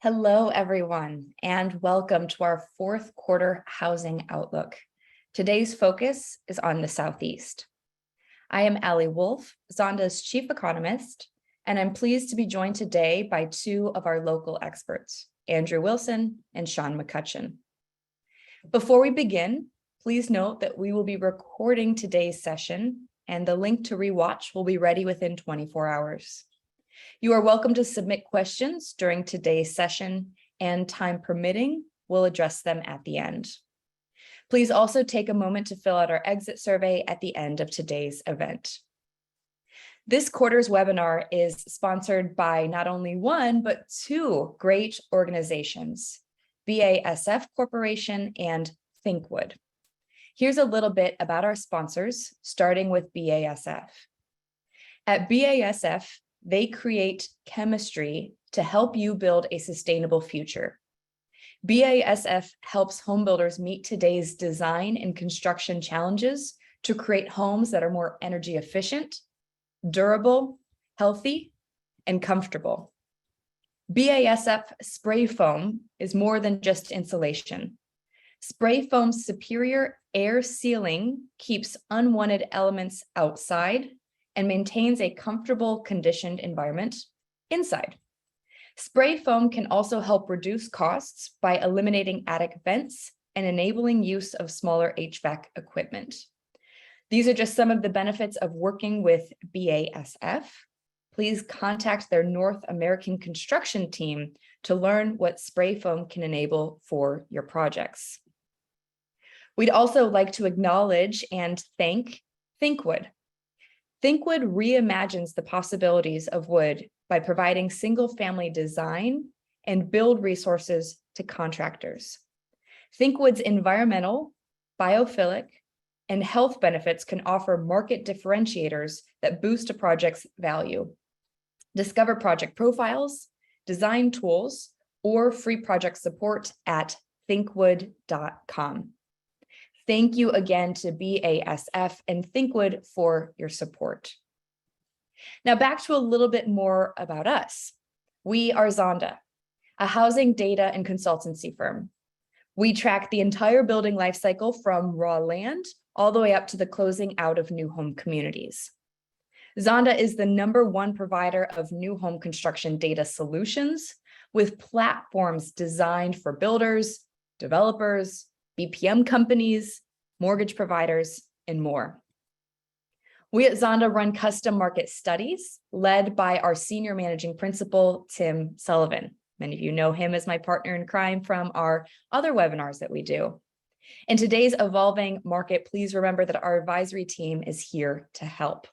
Hello, everyone, and welcome to our fourth quarter housing outlook. Today's focus is on the Southeast. I am Ali Wolf, Zonda's chief economist, and I'm pleased to be joined today by two of our local experts, Andrew Wilson and Sean McCutcheon. Before we begin, please note that we will be recording today's session, and the link to rewatch will be ready within 24 hours. You are welcome to submit questions during today's session, and time permitting, we'll address them at the end. Please also take a moment to fill out our exit survey at the end of today's event. This quarter's webinar is sponsored by not only one, but two great organizations, BASF Corporation and ThinkWood. Here's a little bit about our sponsors, starting with BASF. At BASF, they create chemistry to help you build a sustainable future. BASF helps homebuilders meet today's design and construction challenges to create homes that are more energy efficient, durable, healthy, and comfortable. BASF spray foam is more than just insulation. Spray foam's superior air sealing keeps unwanted elements outside and maintains a comfortable, conditioned environment inside. Spray foam can also help reduce costs by eliminating attic vents and enabling use of smaller HVAC equipment. These are just some of the benefits of working with BASF. Please contact their North American construction team to learn what spray foam can enable for your projects. We'd also like to acknowledge and thank ThinkWood. ThinkWood reimagines the possibilities of wood by providing single-family design and build resources to contractors. ThinkWood's environmental, biophilic, and health benefits can offer market differentiators that boost a project's value. Discover project profiles, design tools, or free project support at thinkwood.com. Thank you again to BASF and ThinkWood for your support. Now back to a little bit more about us. We are Zonda, a housing data and consultancy firm. We track the entire building lifecycle from raw land all the way up to the closing out of new home communities. Zonda is the #1 provider of new home construction data solutions with platforms designed for builders, developers, BPM companies, mortgage providers, and more. We at Zonda run custom market studies led by our senior managing principal, Tim Sullivan. Many of you know him as my partner in crime from our other webinars that we do. In today's evolving market, please remember that our advisory team is here to help.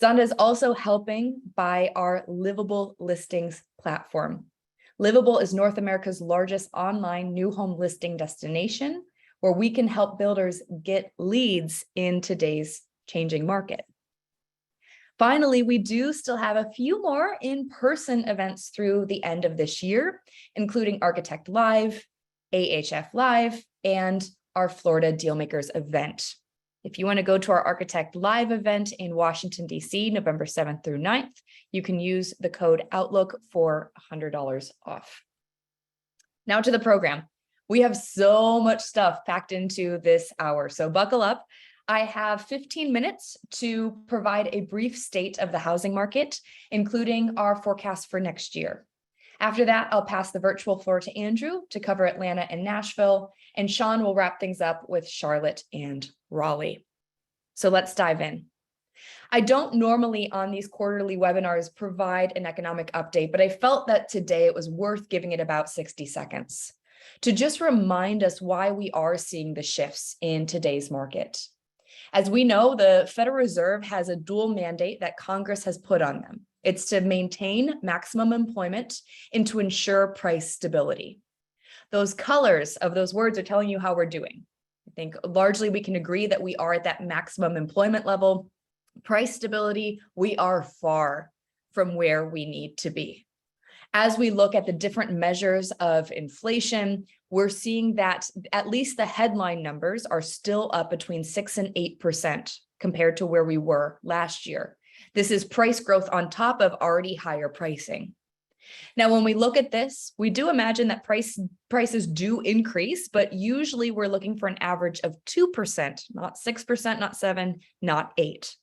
Zonda is also helping by our Livable Listings platform. Livable is North America's largest online new home listing destination, where we can help builders get leads in today's changing market. Finally, we do still have a few more in-person events through the end of this year, including Architect Live, AHF Live, and our Florida Dealmakers event. If you want to go to our Architect Live event in Washington, D.C., November 7th through 9th, you can use the code OUTLOOK for $100 off. Now to the program. We have so much stuff packed into this hour, so buckle up. I have 15 minutes to provide a brief state of the housing market, including our forecast for next year. After that, I'll pass the virtual floor to Andrew to cover Atlanta and Nashville, and Sean will wrap things up with Charlotte and Raleigh. So let's dive in. I don't normally on these quarterly webinars provide an economic update, but I felt that today it was worth giving it about 60 seconds to just remind us why we are seeing the shifts in today's market. As we know, the Federal Reserve has a dual mandate that Congress has put on them. It's to maintain maximum employment and to ensure price stability. Those colors of those words are telling you how we're doing. I think largely we can agree that we are at that maximum employment level. Price stability, we are far from where we need to be. As we look at the different measures of inflation, we're seeing that at least the headline numbers are still up between 6 and 8% compared to where we were last year. This is price growth on top of already higher pricing. Now, when we look at this, we do imagine that prices do increase, but usually we're looking for an average of 2%, not 6%, not 7, not 8.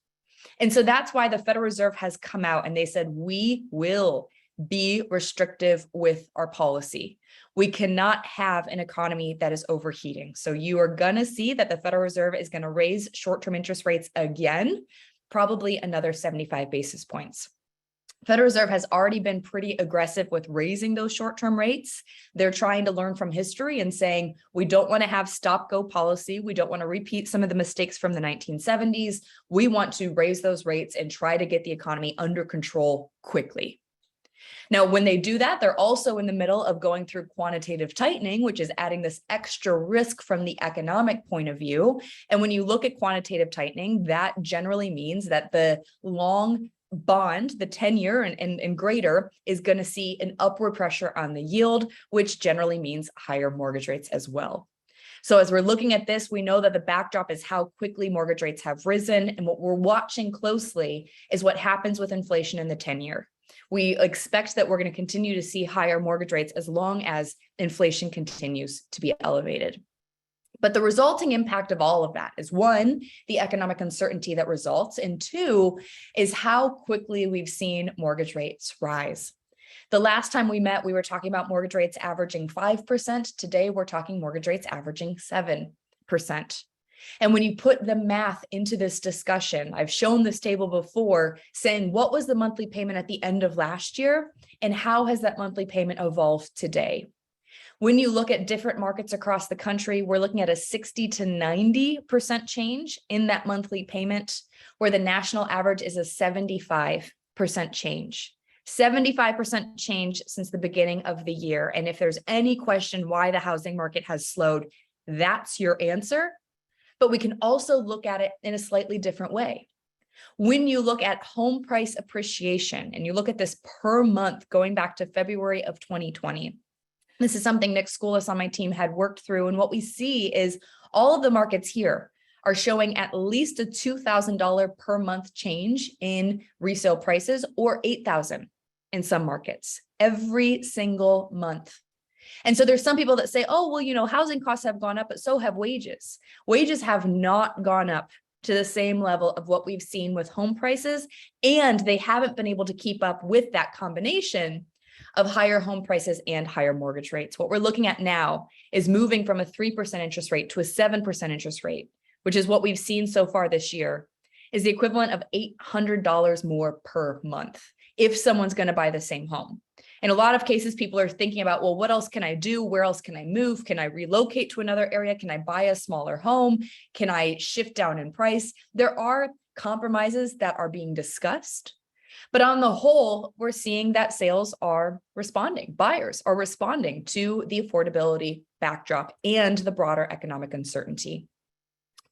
And so that's why the Federal Reserve has come out and they said, we will be restrictive with our policy. We cannot have an economy that is overheating. So you are going to see that the Federal Reserve is going to raise short-term interest rates again, probably another 75 basis points. Federal Reserve has already been pretty aggressive with raising those short-term rates. They're trying to learn from history and saying, we don't want to have stop-go policy. We don't want to repeat some of the mistakes from the 1970s. We want to raise those rates and try to get the economy under control quickly. Now, when they do that, they're also in the middle of going through quantitative tightening, which is adding this extra risk from the economic point of view. And when you look at quantitative tightening, that generally means that the long bond, the 10-year and greater, is going to see an upward pressure on the yield, which generally means higher mortgage rates as well. So as we're looking at this, we know that the backdrop is how quickly mortgage rates have risen. And what we're watching closely is what happens with inflation in the 10-year. We expect that we're going to continue to see higher mortgage rates as long as inflation continues to be elevated. But the resulting impact of all of that is, one, the economic uncertainty that results, and two, is how quickly we've seen mortgage rates rise. The last time we met, we were talking about mortgage rates averaging 5%. Today, we're talking mortgage rates averaging 7%. And when you put the math into this discussion, I've shown this table before saying, what was the monthly payment at the end of last year? And how has that monthly payment evolved today? When you look at different markets across the country, we're looking at a 60 to 90% change in that monthly payment, where the national average is a 75% change. 75% change since the beginning of the year. And if there's any question why the housing market has slowed, that's your answer. But we can also look at it in a slightly different way. When you look at home price appreciation, and you look at this per month going back to February of 2020, this is something Nick Schoolis on my team had worked through. And what we see is all of the markets here are showing at least a $2,000 per month change in resale prices, or $8,000 in some markets every single month. And so there's some people that say, oh, well, housing costs have gone up, but so have wages. Wages have not gone up to the same level of what we've seen with home prices, and they haven't been able to keep up with that combination of higher home prices and higher mortgage rates. What we're looking at now is moving from a 3% interest rate to a 7% interest rate, which is what we've seen so far this year, is the equivalent of $800 more per month if someone's going to buy the same home. In a lot of cases, people are thinking about, well, what else can I do? Where else can I move? Can I relocate to another area? Can I buy a smaller home? Can I shift down in price? There are compromises that are being discussed. But on the whole, we're seeing that sales are responding. Buyers are responding to the affordability backdrop and the broader economic uncertainty.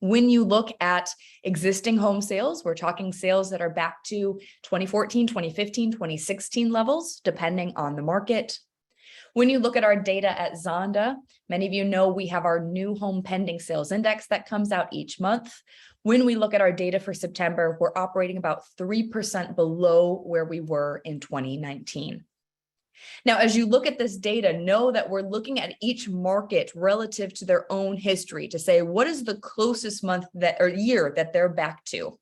When you look at existing home sales, we're talking sales that are back to 2014, 2015, 2016 levels, depending on the market. When you look at our data at Zonda, many of you know we have our new home pending sales index that comes out each month. When we look at our data for September, we're operating about 3% below where we were in 2019. Now, as you look at this data, know that we're looking at each market relative to their own history to say, what is the closest month or year that they're back to?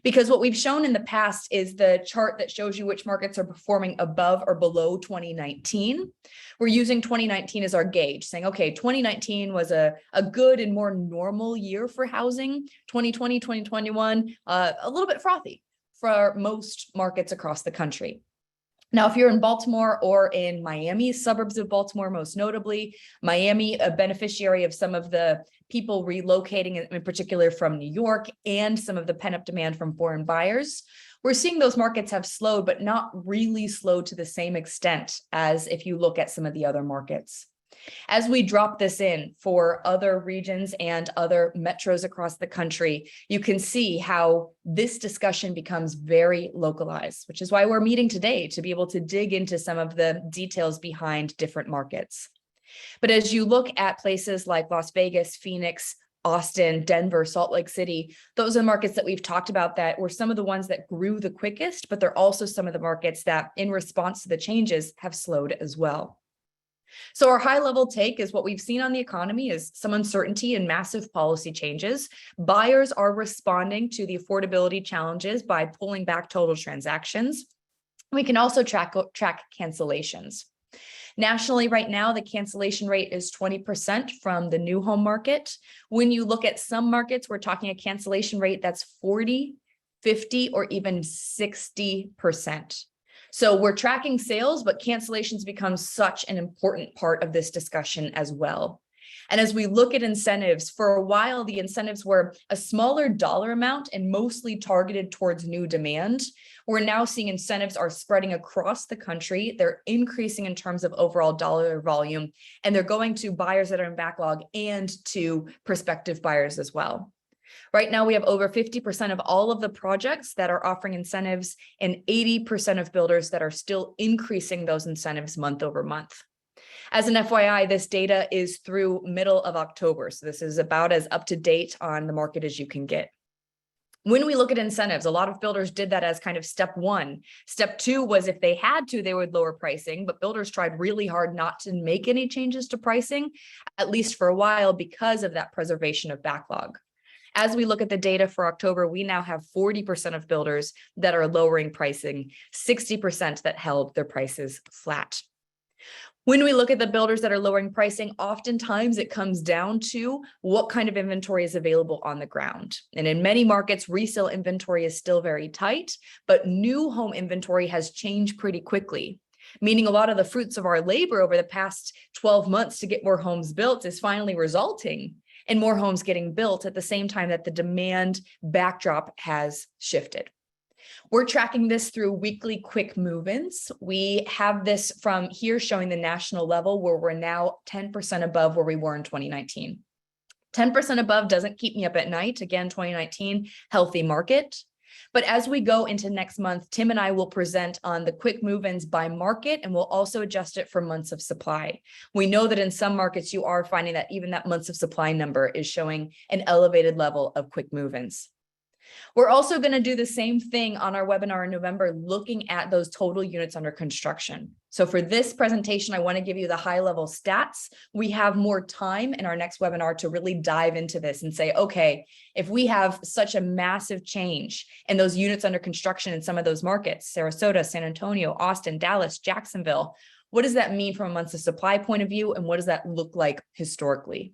Because what we've shown in the past is the chart that shows you which markets are performing above or below 2019. We're using 2019 as our gauge, saying, okay, 2019 was a good and more normal year for housing. 2020, 2021, a little bit frothy for most markets across the country. Now, if you're in Baltimore or in Miami, suburbs of Baltimore, most notably, Miami, a beneficiary of some of the people relocating, in particular from New York, and some of the pent-up demand from foreign buyers, we're seeing those markets have slowed, but not really slowed to the same extent as if you look at some of the other markets. As we drop this in for other regions and other metros across the country, you can see how this discussion becomes very localized, which is why we're meeting today, to be able to dig into some of the details behind different markets. But as you look at places like Las Vegas, Phoenix, Austin, Denver, Salt Lake City. Those are the markets that we've talked about that were some of the ones that grew the quickest, but they're also some of the markets that in response to the changes have slowed as well. So our high level take is what we've seen on the economy is some uncertainty and massive policy changes. Buyers are responding to the affordability challenges by pulling back total transactions. We can also track cancellations. Nationally, right now, the cancellation rate is 20% from the new home market. When you look at some markets, we're talking a cancellation rate that's 40, 50, or even 60%. So we're tracking sales, but cancellations become such an important part of this discussion as well. And as we look at incentives, for a while, the incentives were a smaller dollar amount and mostly targeted towards new demand. We're now seeing incentives are spreading across the country. They're increasing in terms of overall dollar volume, and they're going to buyers that are in backlog and to prospective buyers as well. Right now, we have over 50% of all of the projects that are offering incentives and 80% of builders that are still increasing those incentives month over month. As an FYI, this data is through middle of October. So this is about as up to date on the market as you can get. When we look at incentives, a lot of builders did that as kind of step one. Step two was if they had to, they would lower pricing, but builders tried really hard not to make any changes to pricing, at least for a while, because of that preservation of backlog. As we look at the data for October, we now have 40% of builders that are lowering pricing, 60% that held their prices flat. When we look at the builders that are lowering pricing, oftentimes it comes down to what kind of inventory is available on the ground. And in many markets, resale inventory is still very tight, but new home inventory has changed pretty quickly, meaning a lot of the fruits of our labor over the past 12 months to get more homes built is finally resulting in more homes getting built at the same time that the demand backdrop has shifted. We're tracking this through weekly quick move-ins. We have this from here showing the national level where we're now 10% above where we were in 2019. 10% above doesn't keep me up at night. Again, 2019, healthy market. But as we go into next month, Tim and I will present on the quick move-ins by market, and we'll also adjust it for months of supply. We know that in some markets, you are finding that even that months of supply number is showing an elevated level of quick move-ins. We're also going to do the same thing on our webinar in November, looking at those total units under construction. So for this presentation, I want to give you the high level stats. We have more time in our next webinar to really dive into this and say, okay, if we have such a massive change in those units under construction in some of those markets, Sarasota, San Antonio, Austin, Dallas, Jacksonville, what does that mean from a months of supply point of view? And what does that look like historically?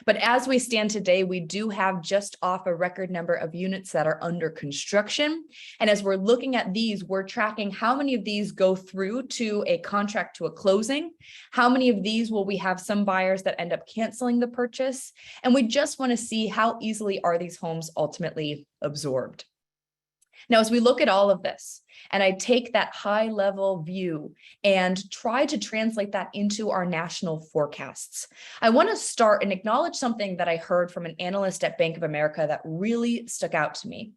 But as we stand today, we do have just off a record number of units that are under construction. And as we're looking at these, we're tracking how many of these go through to a contract to a closing. How many of these will we have some buyers that end up canceling the purchase? And we just want to see how easily are these homes ultimately absorbed. Now, as we look at all of this, and I take that high level view and try to translate that into our national forecasts, I want to start and acknowledge something that I heard from an analyst at Bank of America that really stuck out to me.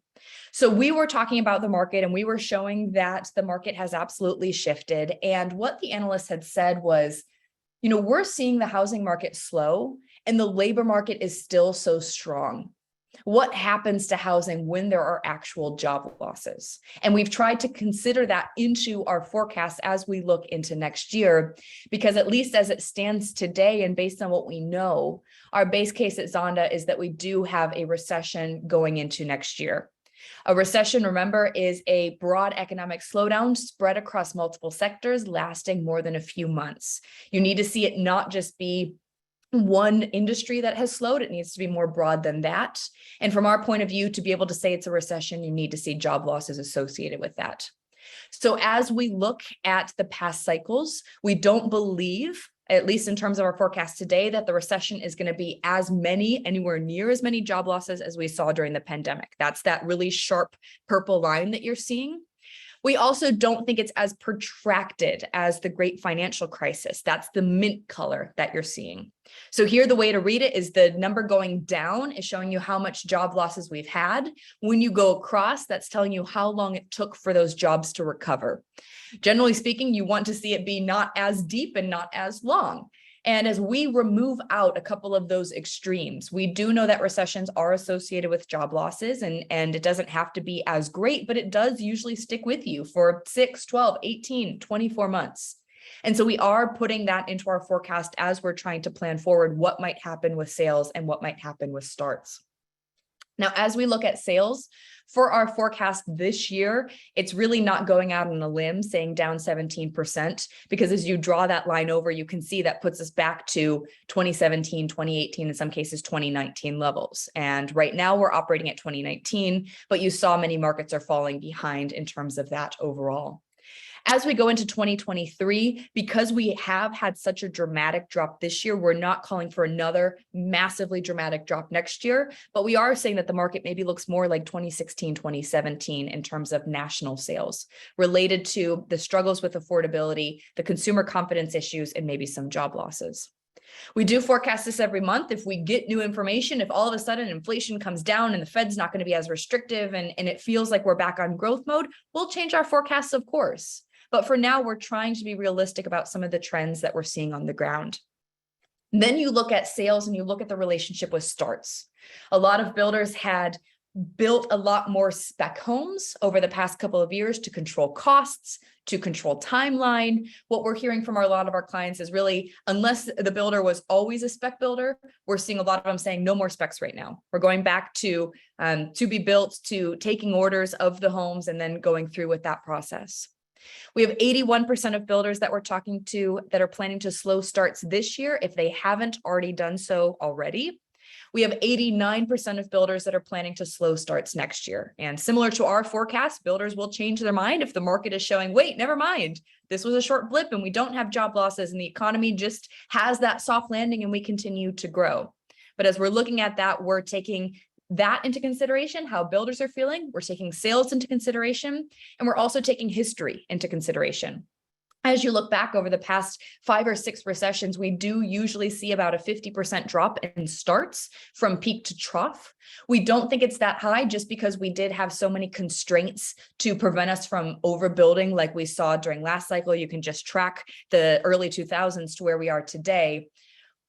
So we were talking about the market and we were showing that the market has absolutely shifted. And what the analyst had said was, we're seeing the housing market slow and the labor market is still so strong. What happens to housing when there are actual job losses? And we've tried to consider that into our forecast as we look into next year, because at least as it stands today and based on what we know, our base case at Zonda is that we do have a recession going into next year. A recession, remember, is a broad economic slowdown spread across multiple sectors lasting more than a few months. You need to see it not just be one industry that has slowed. It needs to be more broad than that. And from our point of view, to be able to say it's a recession, you need to see job losses associated with that. So as we look at the past cycles, we don't believe, at least in terms of our forecast today, that the recession is going to be anywhere near as many job losses as we saw during the pandemic. That's that really sharp purple line that you're seeing. We also don't think it's as protracted as the great financial crisis. That's the mint color that you're seeing. So here, the way to read it is the number going down is showing you how much job losses we've had. When you go across, that's telling you how long it took for those jobs to recover. Generally speaking, you want to see it be not as deep and not as long. And as we remove out a couple of those extremes, we do know that recessions are associated with job losses, and it doesn't have to be as great, but it does usually stick with you for 6, 12, 18, 24 months. And so we are putting that into our forecast as we're trying to plan forward what might happen with sales and what might happen with starts. Now, as we look at sales for our forecast this year, it's really not going out on a limb saying down 17%, because as you draw that line over, you can see that puts us back to 2017, 2018, in some cases 2019 levels. And right now we're operating at 2019, but you saw many markets are falling behind in terms of that overall. As we go into 2023, because we have had such a dramatic drop this year, we're not calling for another massively dramatic drop next year, but we are saying that the market maybe looks more like 2016, 2017 in terms of national sales related to the struggles with affordability, the consumer confidence issues, and maybe some job losses. We do forecast this every month. If we get new information, if all of a sudden inflation comes down and the Fed's not going to be as restrictive and it feels like we're back on growth mode, we'll change our forecasts, of course. But for now, we're trying to be realistic about some of the trends that we're seeing on the ground. Then you look at sales and you look at the relationship with starts. A lot of builders had built a lot more spec homes over the past couple of years to control costs, to control timeline. What we're hearing from a lot of our clients is really, unless the builder was always a spec builder, we're seeing a lot of them saying no more specs right now. We're going back to be built, to taking orders of the homes and then going through with that process. We have 81% of builders that we're talking to that are planning to slow starts this year if they haven't already done so already. We have 89% of builders that are planning to slow starts next year. And similar to our forecast, builders will change their mind if the market is showing, wait, never mind, this was a short blip and we don't have job losses and the economy just has that soft landing and we continue to grow. But as we're looking at that, we're taking that into consideration, how builders are feeling, we're taking sales into consideration, and we're also taking history into consideration. As you look back over the past 5 or 6 recessions, we do usually see about a 50% drop in starts from peak to trough. We don't think it's that high just because we did have so many constraints to prevent us from overbuilding like we saw during last cycle. You can just track the early 2000s to where we are today.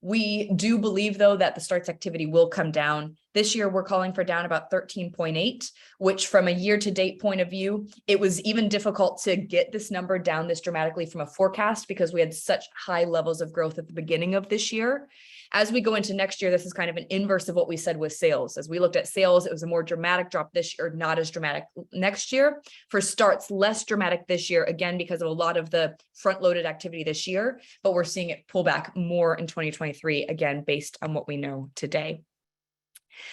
We do believe, though, that the starts activity will come down. This year, we're calling for down about 13.8, which from a year-to-date point of view, it was even difficult to get this number down this dramatically from a forecast because we had such high levels of growth at the beginning of this year. As we go into next year, this is kind of an inverse of what we said with sales. As we looked at sales, it was a more dramatic drop this year, not as dramatic next year. For starts, less dramatic this year, again, because of a lot of the front-loaded activity this year, but we're seeing it pull back more in 2023, again, based on what we know today.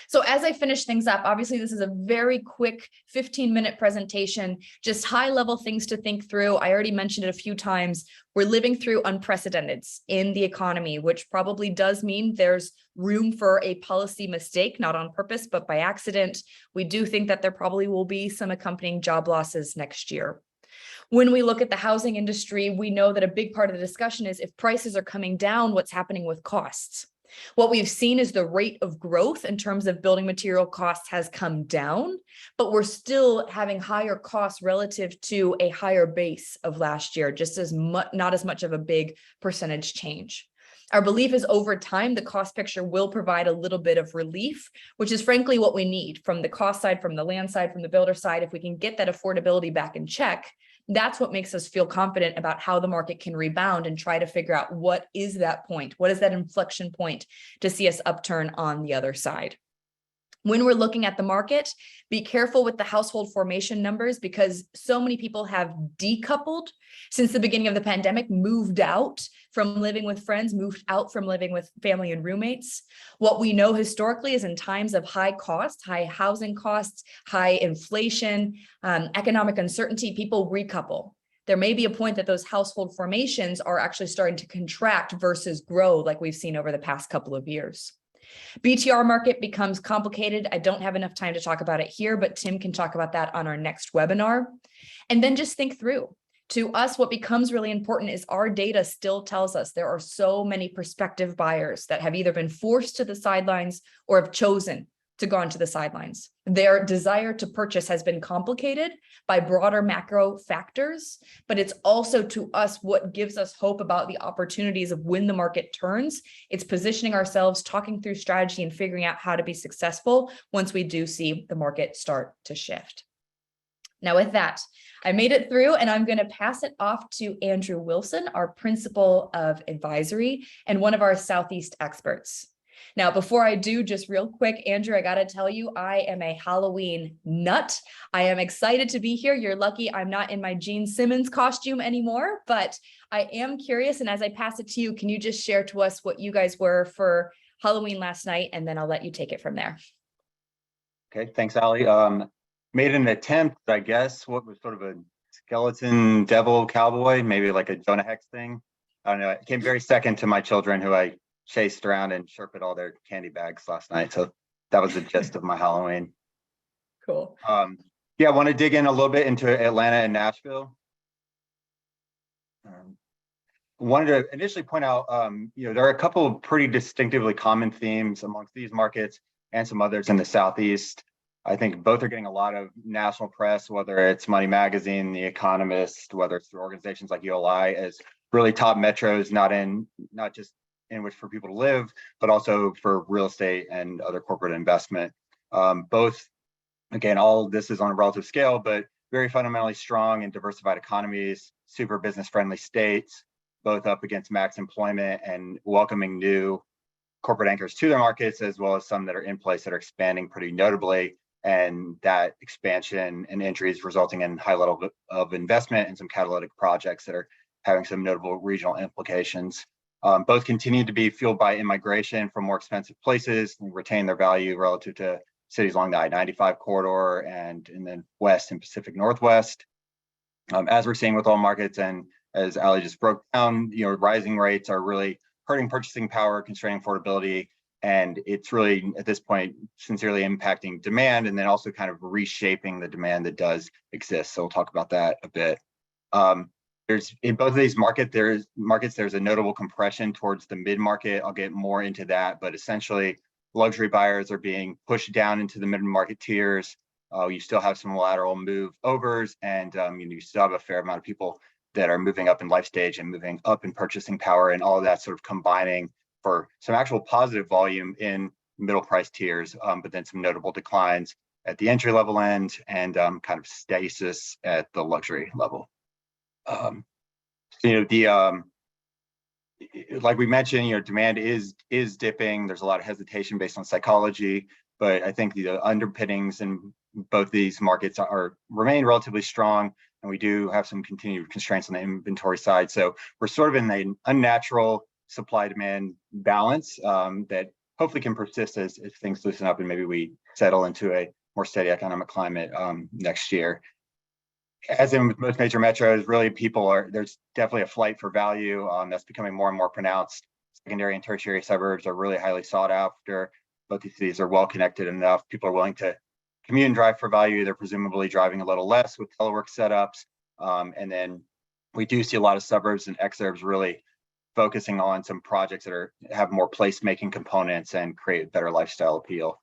So as I finish things up, obviously this is a very quick 15-minute presentation, just high-level things to think through. I already mentioned it a few times. We're living through unprecedenteds in the economy, which probably does mean there's room for a policy mistake, not on purpose, but by accident. We do think that there probably will be some accompanying job losses next year. When we look at the housing industry, we know that a big part of the discussion is if prices are coming down, what's happening with costs? What we've seen is the rate of growth in terms of building material costs has come down, but we're still having higher costs relative to a higher base of last year, just as much, not as much of a big percentage change. Our belief is over time, the cost picture will provide a little bit of relief, which is frankly what we need from the cost side, from the land side, from the builder side. If we can get that affordability back in check, that's what makes us feel confident about how the market can rebound and try to figure out what is that point, what is that inflection point to see us upturn on the other side. When we're looking at the market, be careful with the household formation numbers because so many people have decoupled since the beginning of the pandemic, moved out from living with friends, moved out from living with family and roommates. What we know historically is in times of high costs, high housing costs, high inflation, economic uncertainty, people recouple. There may be a point that those household formations are actually starting to contract versus grow like we've seen over the past couple of years. BTR market becomes complicated. I don't have enough time to talk about it here, but Tim can talk about that on our next webinar. And then just think through. To us, what becomes really important is our data still tells us there are so many prospective buyers that have either been forced to the sidelines or have chosen to gone to the sidelines. Their desire to purchase has been complicated by broader macro factors, but it's also to us what gives us hope about the opportunities of when the market turns. It's positioning ourselves, talking through strategy, and figuring out how to be successful once we do see the market start to shift. Now, with that, I made it through, and I'm going to pass it off to Andrew Wilson, our principal of advisory and one of our Southeast experts. Now, before I do, just real quick, Andrew, I got to tell you, I am a Halloween nut. I am excited to be here. You're lucky I'm not in my Gene Simmons costume anymore, but I am curious. And as I pass it to you, can you just share to us what you guys were for Halloween last night? And then I'll let you take it from there. Okay, thanks, Ali. Made an attempt, I guess, what was sort of a skeleton devil cowboy, maybe like a Jonah Hex thing. I don't know. It came very second to my children, who I chased around and sharpened all their candy bags last night. So that was the gist of my Halloween. Cool. Yeah, I want to dig in a little bit into Atlanta and Nashville. Wanted to initially point out, there are a couple of pretty distinctively common themes amongst these markets and some others in the Southeast. I think both are getting a lot of national press, whether it's Money Magazine, The Economist, whether it's through organizations like ULI, as really top metros, not just in which for people to live, but also for real estate and other corporate investment. Both, again, all of this is on a relative scale, but very fundamentally strong and diversified economies, super business-friendly states, both up against max employment and welcoming new corporate anchors to their markets, as well as some that are in place that are expanding pretty notably. And that expansion and entries resulting in high level of investment and some catalytic projects that are having some notable regional implications. Both continue to be fueled by immigration from more expensive places and retain their value relative to cities along the I-95 corridor and in the West and Pacific Northwest. As we're seeing with all markets, and as Ali just broke down, rising rates are really hurting purchasing power, constraining affordability, and it's really, at this point, sincerely impacting demand and then also kind of reshaping the demand that does exist. So we'll talk about that a bit. There's in both of these markets, there's a notable compression towards the mid-market. I'll get more into that, but essentially luxury buyers are being pushed down into the mid-market tiers. You still have some lateral move overs, and you still have a fair amount of people that are moving up in life stage and moving up in purchasing power, and all of that sort of combining for some actual positive volume in middle price tiers, but then some notable declines at the entry level end and kind of stasis at the luxury level. Like we mentioned, demand is dipping. There's a lot of hesitation based on psychology, but I think the underpinnings in both these markets remain relatively strong, and we do have some continued constraints on the inventory side. So we're sort of in an unnatural supply-demand balance that hopefully can persist as things loosen up and maybe we settle into a more steady economic climate next year. As in with most major metros, really there's definitely a flight for value that's becoming more and more pronounced. Secondary and tertiary suburbs are really highly sought after. Both these cities are well connected enough. People are willing to commute and drive for value. They're presumably driving a little less with telework setups. And then we do see a lot of suburbs and exurbs really focusing on some projects that have more placemaking components and create better lifestyle appeal.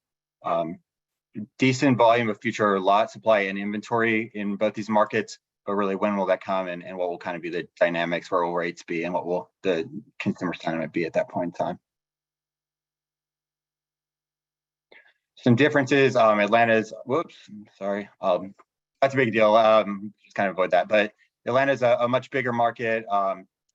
Decent volume of future lot supply and inventory in both these markets, but really when will that come and what will kind of be the dynamics, where will rates be, and what will the consumer sentiment be at that point in time? Some differences, Atlanta's, that's a big deal, just kind of avoid that, but Atlanta's a much bigger market.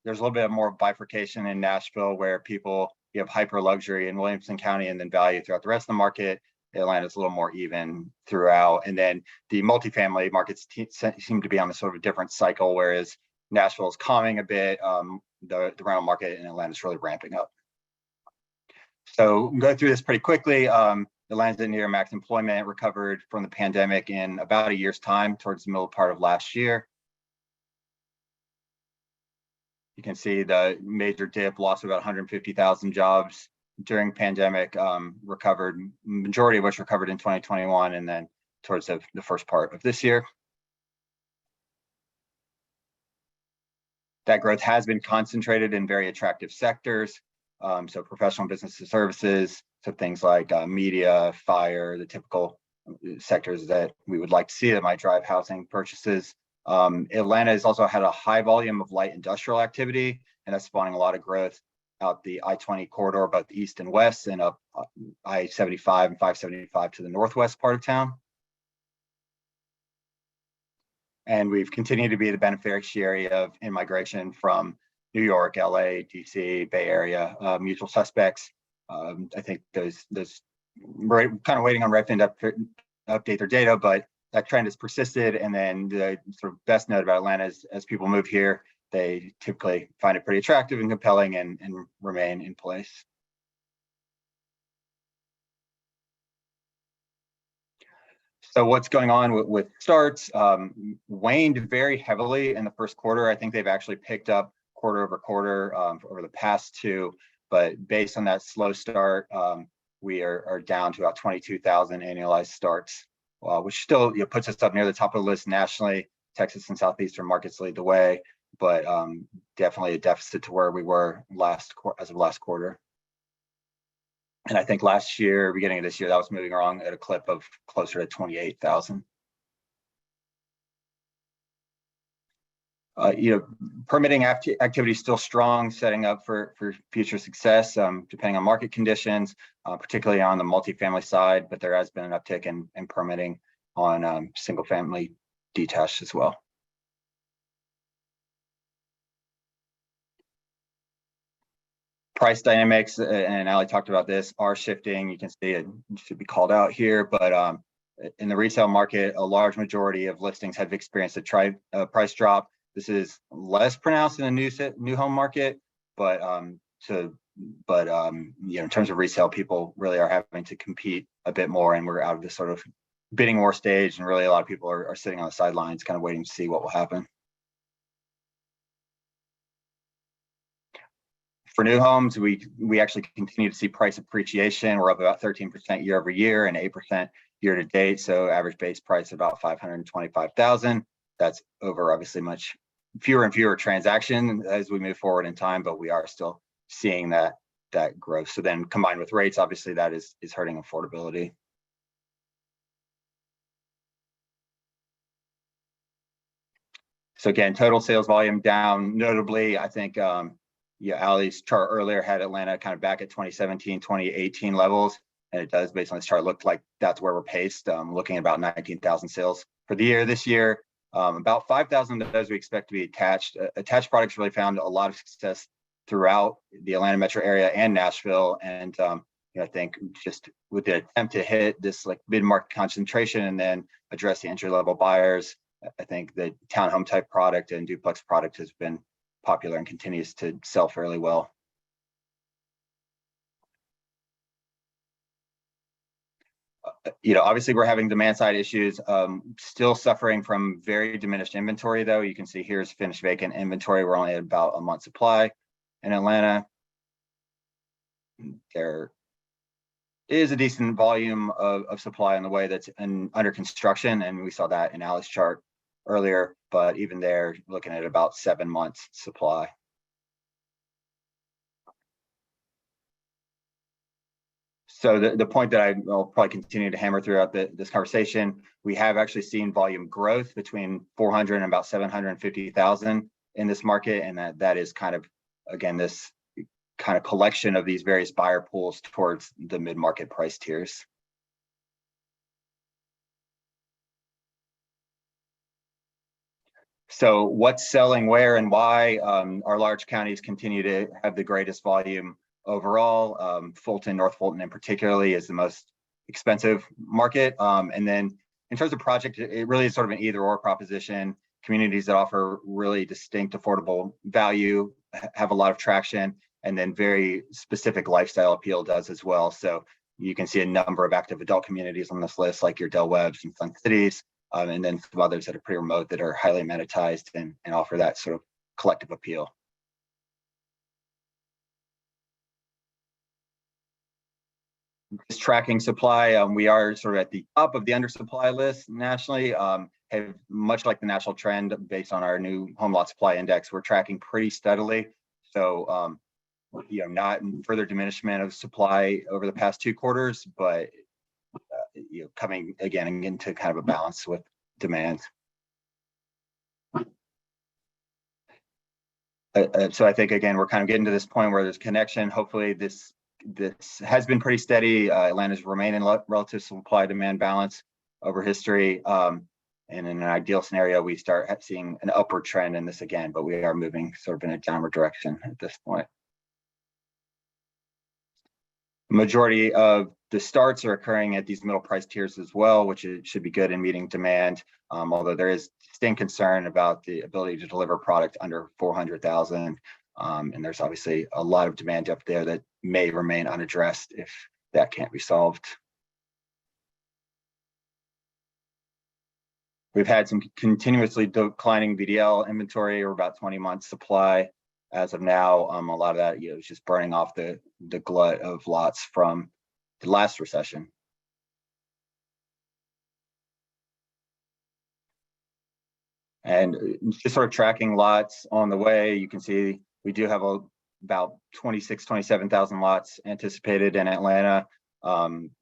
There's a little bit more bifurcation in Nashville where you have hyper luxury in Williamson County and then value throughout the rest of the market. Atlanta's a little more even throughout. And then the multifamily markets seem to be on a sort of a different cycle, whereas Nashville is calming a bit. The rental market in Atlanta is really ramping up. So we'll go through this pretty quickly. Atlanta's near max employment, recovered from the pandemic in about a year's time towards the middle part of last year. You can see the major dip, loss of about 150,000 jobs during pandemic, recovered, majority of which recovered in 2021 and then towards the first part of this year. That growth has been concentrated in very attractive sectors. So professional business services, so things like media, fire, the typical sectors that we would like to see that might drive housing purchases. Atlanta has also had a high volume of light industrial activity, and that's spawning a lot of growth out the I-20 corridor, both east and west, and up I-75 and 575 to the northwest part of town. And we've continued to be the beneficiary of in-migration from New York, LA, DC, Bay Area, mutual suspects. I think those we're kind of waiting on Redfin to update their data, but that trend has persisted. And then the sort of best note about Atlanta is as people move here, they typically find it pretty attractive and compelling and remain in place. So what's going on with starts? Waned very heavily in the first quarter. I think they've actually picked up quarter over quarter over the past two, but based on that slow start, we are down to about 22,000 annualized starts, which still puts us up near the top of the list nationally. Texas and Southeastern markets lead the way, but definitely a deficit to where we were as of last quarter. And I think last year, beginning of this year, that was moving along at a clip of closer to 28,000. Permitting activity is still strong, setting up for future success, depending on market conditions, particularly on the multifamily side, but there has been an uptick in permitting on single family detached as well. Price dynamics, and Ali talked about this, are shifting. You can see it should be called out here, but in the resale market, a large majority of listings have experienced a price drop. This is less pronounced in the new home market, but in terms of resale, people really are having to compete a bit more, and we're out of this sort of bidding war stage, and really a lot of people are sitting on the sidelines, kind of waiting to see what will happen. For new homes, we actually continue to see price appreciation. We're up about 13% year over year and 8% year to date. So average base price about $525,000. That's over obviously much fewer and fewer transactions as we move forward in time, but we are still seeing that growth. So then combined with rates, obviously that is hurting affordability. So again, total sales volume down notably. I think Ali's chart earlier had Atlanta kind of back at 2017, 2018 levels, and it does, based on this chart, look like that's where we're paced, looking at about 19,000 sales for the year this year. About 5,000 of those we expect to be attached. Attached products really found a lot of success throughout the Atlanta metro area and Nashville, and I think just with the attempt to hit this like mid-market concentration and then address the entry-level buyers, I think the townhome type product and duplex product has been popular and continues to sell fairly well. Obviously we're having demand side issues, still suffering from very diminished inventory though. You can see here's finished vacant inventory. We're only at about a month's supply in Atlanta. There is a decent volume of supply on the way that's under construction, and we saw that in Ali's chart earlier, but even there, looking at about 7 months supply. So the point that I will probably continue to hammer throughout this conversation, we have actually seen volume growth between 400 and about 750,000 in this market, and that is kind of, again, this kind of collection of these various buyer pools towards the mid-market price tiers. So what's selling where and why? Our large counties continue to have the greatest volume overall. Fulton, North Fulton in particularly is the most expensive market. And then in terms of project, it really is sort of an either or proposition. Communities that offer really distinct affordable value have a lot of traction, and then very specific lifestyle appeal does as well. So you can see a number of active adult communities on this list, like your Del Webbs and Flint Cities. And then some others that are pretty remote that are highly amenitized and offer that sort of collective appeal. Just tracking supply, we are sort of at the top of the undersupply list nationally. Have much like the national trend based on our new home lot supply index, we're tracking pretty steadily. So not further diminishment of supply over the past 2 quarters, but coming again into kind of a balance with demand. So I think again we're kind of getting to this point where there's connection. Hopefully this has been pretty steady. Atlanta's remained in relative supply demand balance over history. And in an ideal scenario, we start seeing an upward trend in this again, but we are moving sort of in a downward direction at this point. Majority of the starts are occurring at these middle price tiers as well, which should be good in meeting demand. Although there is distinct concern about the ability to deliver product under 400,000. And there's obviously a lot of demand up there that may remain unaddressed if that can't be solved. We've had some continuously declining VDL inventory, or about 20 months supply as of now. A lot of that is just burning off the glut of lots from the last recession. And just sort of tracking lots on the way, you can see we do have about 27,000 lots anticipated in Atlanta.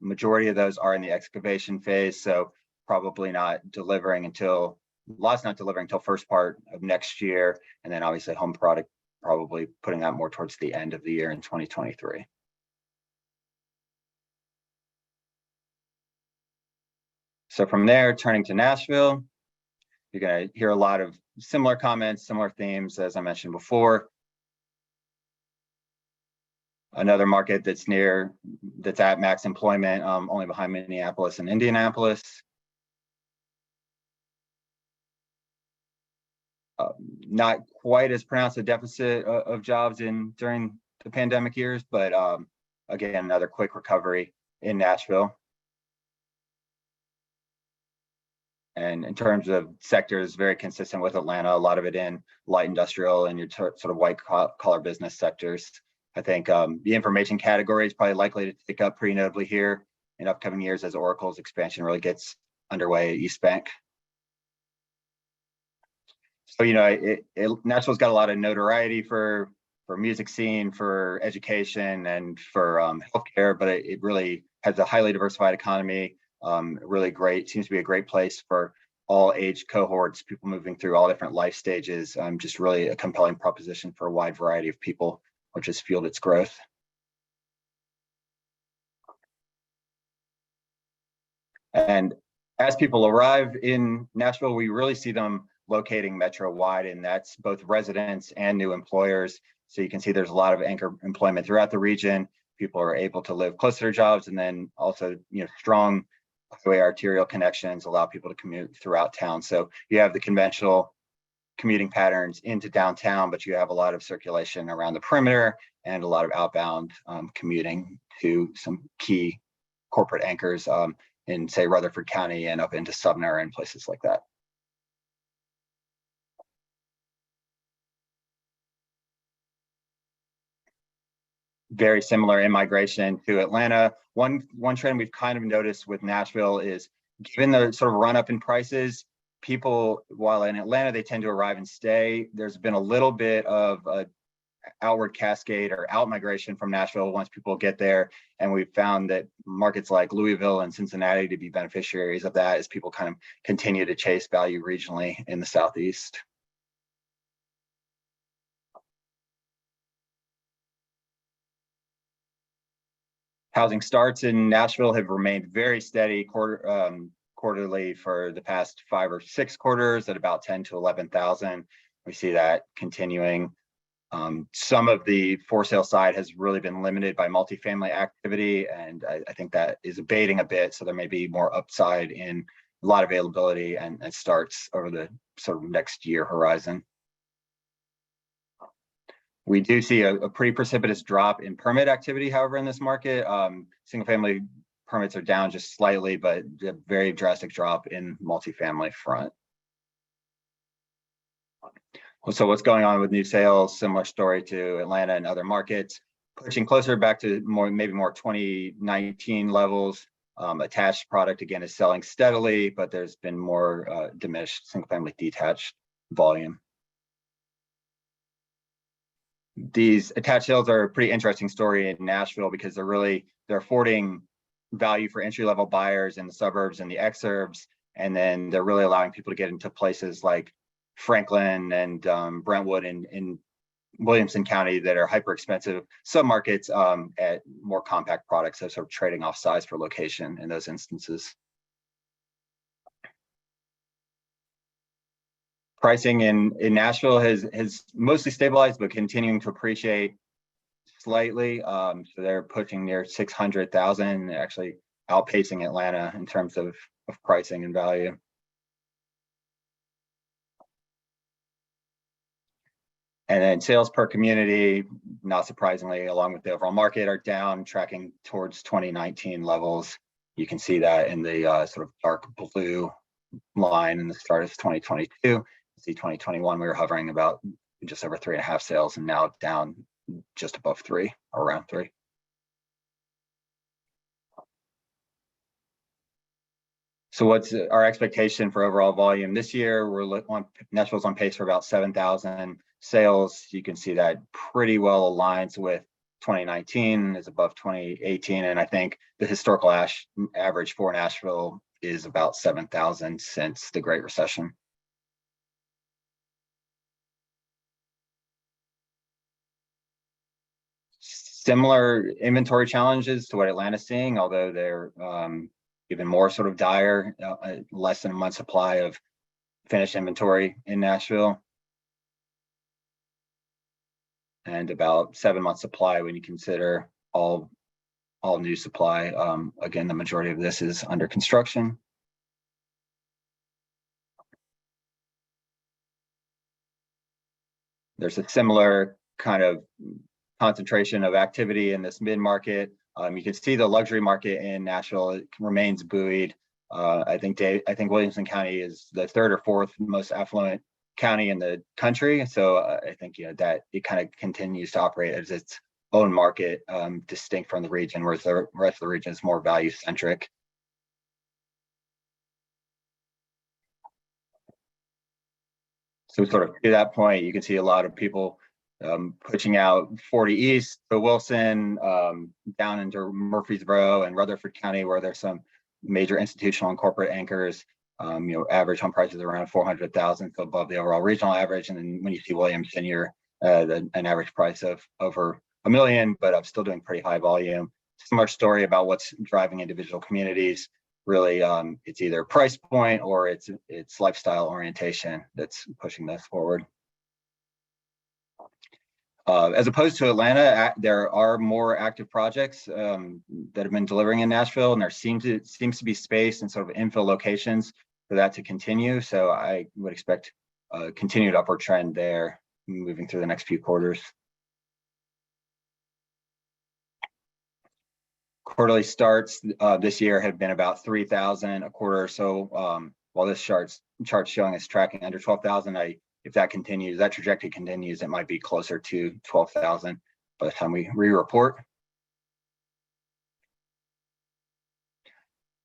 Majority of those are in the excavation phase, so probably not delivering until first part of next year, and then obviously home product probably putting that more towards the end of the year in 2023. So from there, turning to Nashville, you're going to hear a lot of similar comments, similar themes as I mentioned before. Another market that's at max employment, only behind Minneapolis and Indianapolis. Not quite as pronounced a deficit of jobs during the pandemic years, but again, another quick recovery in Nashville. And in terms of sectors, very consistent with Atlanta, a lot of it in light industrial and your sort of white collar business sectors. I think the information category is probably likely to tick up pretty notably here in upcoming years as Oracle's expansion really gets underway at East Bank. So, Nashville's got a lot of notoriety for music scene, for education, and for healthcare, but it really has a highly diversified economy. Really great, seems to be a great place for all age cohorts, people moving through all different life stages. Just really a compelling proposition for a wide variety of people, which has fueled its growth. And as people arrive in Nashville, we really see them locating metro-wide, and that's both residents and new employers. So you can see there's a lot of anchor employment throughout the region. People are able to live close to their jobs, and then also, strong highway arterial connections allow people to commute throughout town. So you have the conventional commuting patterns into downtown, but you have a lot of circulation around the perimeter and a lot of outbound commuting to some key corporate anchors in, say, Rutherford County and up into Sumner and places like that. Very similar in migration to Atlanta. One trend we've kind of noticed with Nashville is, given the sort of run up in prices, people, while in Atlanta they tend to arrive and stay, there's been a little bit of a outward cascade or out migration from Nashville once people get there. And we've found that markets like Louisville and Cincinnati to be beneficiaries of that as people kind of continue to chase value regionally in the Southeast. Housing starts in Nashville have remained very steady quarterly for the past 5 or 6 quarters at about 10 to 11,000. We see that continuing. Some of the for sale side has really been limited by multifamily activity, and I think that is abating a bit. So there may be more upside in lot availability and starts over the sort of next year horizon. We do see a pretty precipitous drop in permit activity, however, in this market. Single family permits are down just slightly, but a very drastic drop in multifamily front. So what's going on with new sales? Similar story to Atlanta and other markets, pushing closer back to maybe more 2019 levels. Attached product again is selling steadily, but there's been more diminished single family detached volume. These attached sales are a pretty interesting story in Nashville because they're affording value for entry-level buyers in the suburbs and the exurbs, and then they're really allowing people to get into places like Franklin and Brentwood in Williamson County that are hyper expensive submarkets at more compact products, so sort of trading off size for location in those instances. Pricing in Nashville has mostly stabilized, but continuing to appreciate slightly. So they're pushing near 600,000, actually outpacing Atlanta in terms of pricing and value. And then sales per community, not surprisingly, along with the overall market, are down, tracking towards 2019 levels. You can see that in the sort of dark blue line in the start of 2022. You see 2021, we were hovering about just over 3.5 sales, and now down just above 3, or around 3. So what's our expectation for overall volume this year? Nashville's on pace for about 7,000 sales. You can see that pretty well aligns with 2019, is above 2018, and I think the historical average for Nashville is about 7,000 since the Great Recession. Similar inventory challenges to what Atlanta's seeing, although they're even more sort of dire, less than a month's supply of finished inventory in Nashville, and about 7 months supply when you consider all new supply. Again, the majority of this is under construction. There's a similar kind of concentration of activity in this mid-market. You can see the luxury market in Nashville, it remains buoyed. I think Williamson County is the 3rd or 4th most affluent county in the country. So I think that it kind of continues to operate as its own market, distinct from the region, whereas the rest of the region is more value centric. So sort of to that point, you can see a lot of people pushing out 40 East to Wilson, down into Murfreesboro and Rutherford County, where there's some major institutional and corporate anchors. Average home prices around 400,000, so above the overall regional average. And then when you see Williamson, you're an average price of over $1 million, but I'm still doing pretty high volume. Similar story about what's driving individual communities. Really, it's either price point or it's lifestyle orientation that's pushing this forward. As opposed to Atlanta, there are more active projects that have been delivering in Nashville, and there seems to be space and sort of infill locations for that to continue. So I would expect a continued upward trend there moving through the next few quarters. Quarterly starts this year have been about 3,000 a quarter. So while this chart's showing us tracking under 12,000, if that continues, that trajectory continues, it might be closer to 12,000 by the time we re-report.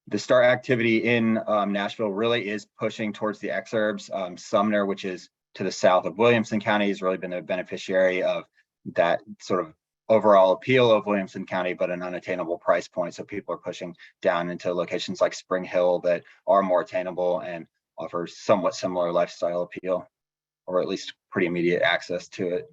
The start activity in Nashville really is pushing towards the exurbs. Sumner, which is to the south of Williamson County, has really been the beneficiary of that sort of overall appeal of Williamson County, but an unattainable price point. So people are pushing down into locations like Spring Hill that are more attainable and offer somewhat similar lifestyle appeal, or at least pretty immediate access to it.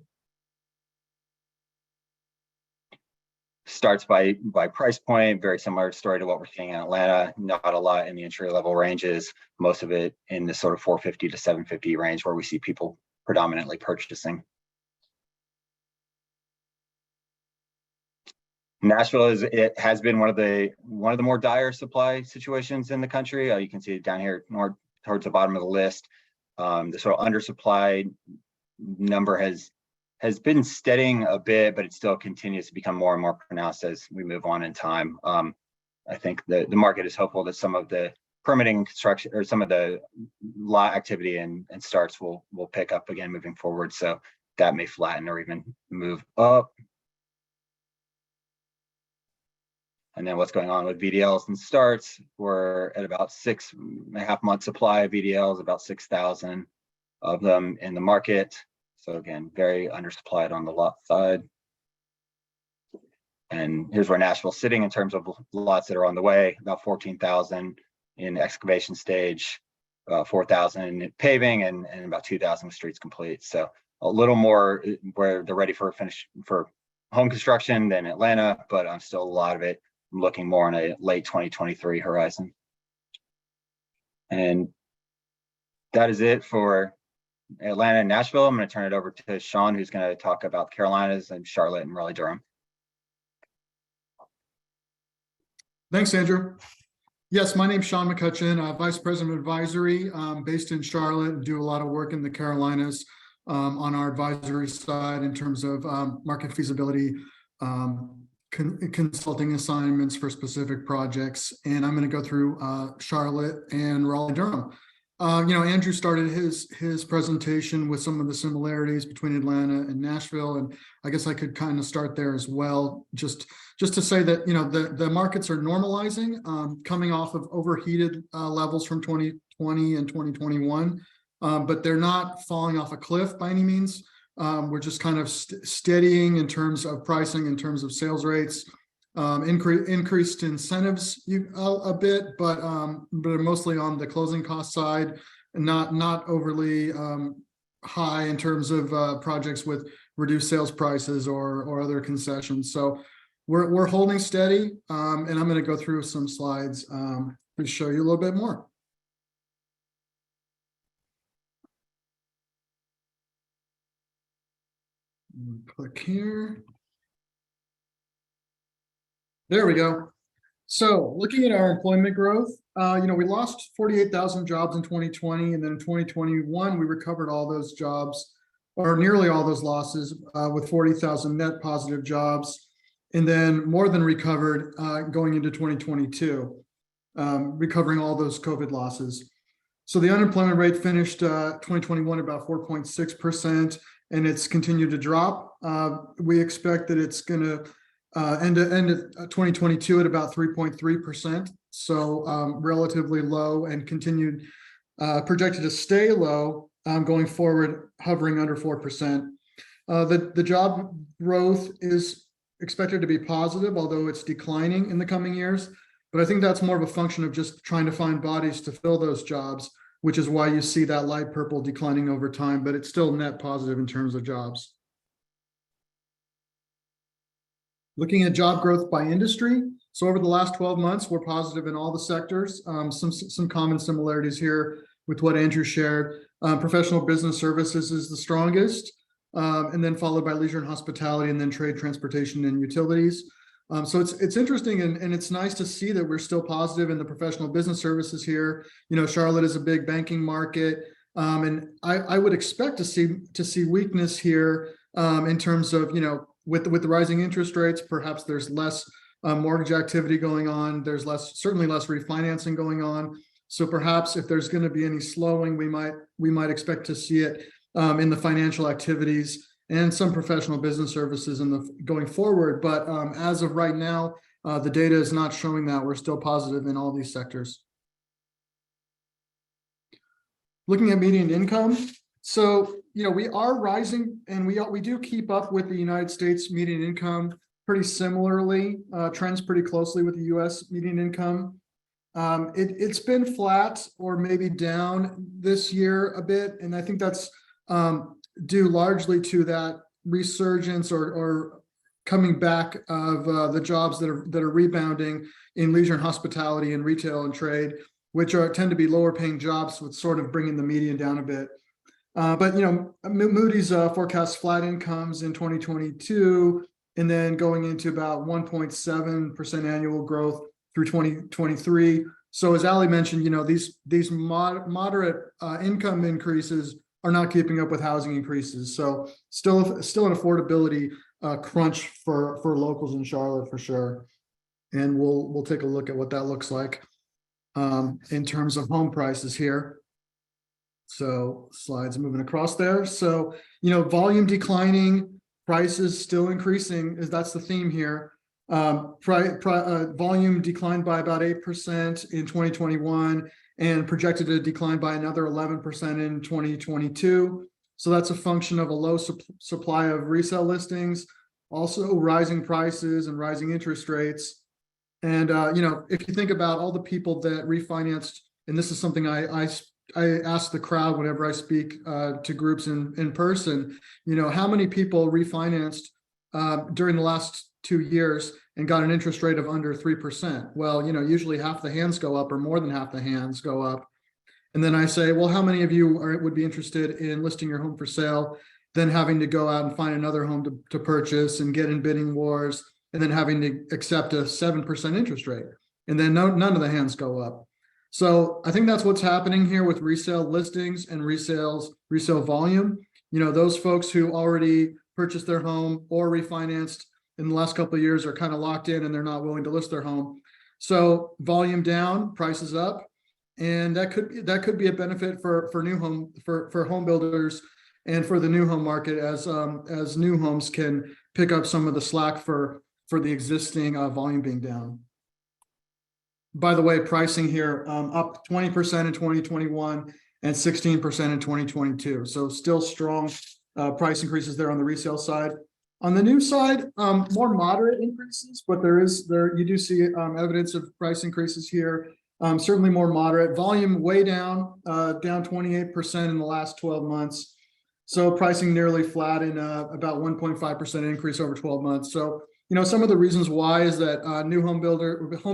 Starts by price point, very similar story to what we're seeing in Atlanta. Not a lot in the entry level ranges, most of it in the sort of 450 to 750 range, where we see people predominantly purchasing. Nashville has been one of the more dire supply situations in the country. You can see it down here towards the bottom of the list. The sort of undersupplied number has been steadying a bit, but it still continues to become more and more pronounced as we move on in time. I think the market is hopeful that some of the permitting and construction, or some of the lot activity and starts will pick up again moving forward. So that may flatten or even move up. And then what's going on with VDLs and starts? We're at about 6.5 months supply of VDLs, about 6,000 of them in the market. So again, very undersupplied on the lot side. And here's where Nashville's sitting in terms of lots that are on the way, about 14,000 in excavation stage, 4,000 in paving, and about 2,000 streets complete. So a little more where they're ready for home construction than Atlanta, but still a lot of it I'm looking more on a late 2023 horizon. And that is it for Atlanta and Nashville. I'm going to turn it over to Sean, who's going to talk about Carolinas and Charlotte and Raleigh Durham. Thanks, Andrew. Yes, my name's Sean McCutcheon, Vice President of Advisory, based in Charlotte, and do a lot of work in the Carolinas on our advisory side in terms of market feasibility, consulting assignments for specific projects. And I'm going to go through Charlotte and Raleigh Durham. Andrew started his presentation with some of the similarities between Atlanta and Nashville, and I guess I could kind of start there as well, just to say that the markets are normalizing, coming off of overheated levels from 2020 and 2021, but they're not falling off a cliff by any means. We're just kind of steadying in terms of pricing, in terms of sales rates. Increased incentives a bit, but mostly on the closing cost side, and not overly high in terms of projects with reduced sales prices or other concessions. So we're holding steady, and I'm going to go through some slides to show you a little bit more. Click here. There we go. So looking at our employment growth, we lost 48,000 jobs in 2020, and then in 2021, we recovered all those jobs, or nearly all those losses, with 40,000 net positive jobs, and then more than recovered going into 2022, recovering all those COVID losses. So the unemployment rate finished 2021 about 4.6%, and it's continued to drop. We expect that it's going to end of 2022 at about 3.3%, so relatively low, and continued projected to stay low going forward, hovering under 4%. The job growth is expected to be positive, although it's declining in the coming years. But I think that's more of a function of just trying to find bodies to fill those jobs, which is why you see that light purple declining over time, but it's still net positive in terms of jobs. Looking at job growth by industry, so over the last 12 months, we're positive in all the sectors. Some common similarities here with what Andrew shared. Professional business services is the strongest, and then followed by leisure and hospitality, and then trade, transportation, and utilities. So it's interesting, and it's nice to see that we're still positive in the professional business services here. Charlotte is a big banking market, and I would expect to see weakness here in terms of with the rising interest rates. Perhaps there's less mortgage activity going on. There's certainly less refinancing going on. So perhaps if there's going to be any slowing, we might expect to see it in the financial activities and some professional business services going forward. But as of right now, the data is not showing that. We're still positive in all these sectors. Looking at median income. So, we are rising, and we do keep up with the United States median income pretty similarly, trends pretty closely with the US median income. It's been flat or maybe down this year a bit, and I think that's due largely to that resurgence or coming back of the jobs that are rebounding in leisure and hospitality and retail and trade, which tend to be lower paying jobs, with sort of bringing the median down a bit. But Moody's forecasts flat incomes in 2022, and then going into about 1.7% annual growth through 2023. So as Ali mentioned, these moderate income increases are not keeping up with housing increases. So still an affordability crunch for locals in Charlotte for sure. And we'll take a look at what that looks like in terms of home prices here. So slides moving across there. So, volume declining, prices still increasing, that's the theme here. Volume declined by about 8% in 2021 and projected to decline by another 11% in 2022. So that's a function of a low supply of resale listings, also rising prices and rising interest rates. And, if you think about all the people that refinanced, and this is something I ask the crowd whenever I speak to groups in person, how many people refinanced during the last 2 years and got an interest rate of under 3%? Well, usually half the hands go up or more than half the hands go up. And then I say, well, how many of you would be interested in listing your home for sale, then having to go out and find another home to purchase and get in bidding wars, and then having to accept a 7% interest rate? And then none of the hands go up. So I think that's what's happening here with resale listings and resale volume. Those folks who already purchased their home or refinanced in the last couple of years are kind of locked in and they're not willing to list their home. So volume down, prices up. And that could be a benefit for home builders and for the new home market as new homes can pick up some of the slack for the existing volume being down. By the way, pricing here up 20% in 2021 and 16% in 2022. So still strong price increases there on the resale side. On the new side, more moderate increases, but you do see evidence of price increases here. Certainly more moderate. Volume way down 28% in the last 12 months. So pricing nearly flat in about 1.5% increase over 12 months. So, some of the reasons why is that new home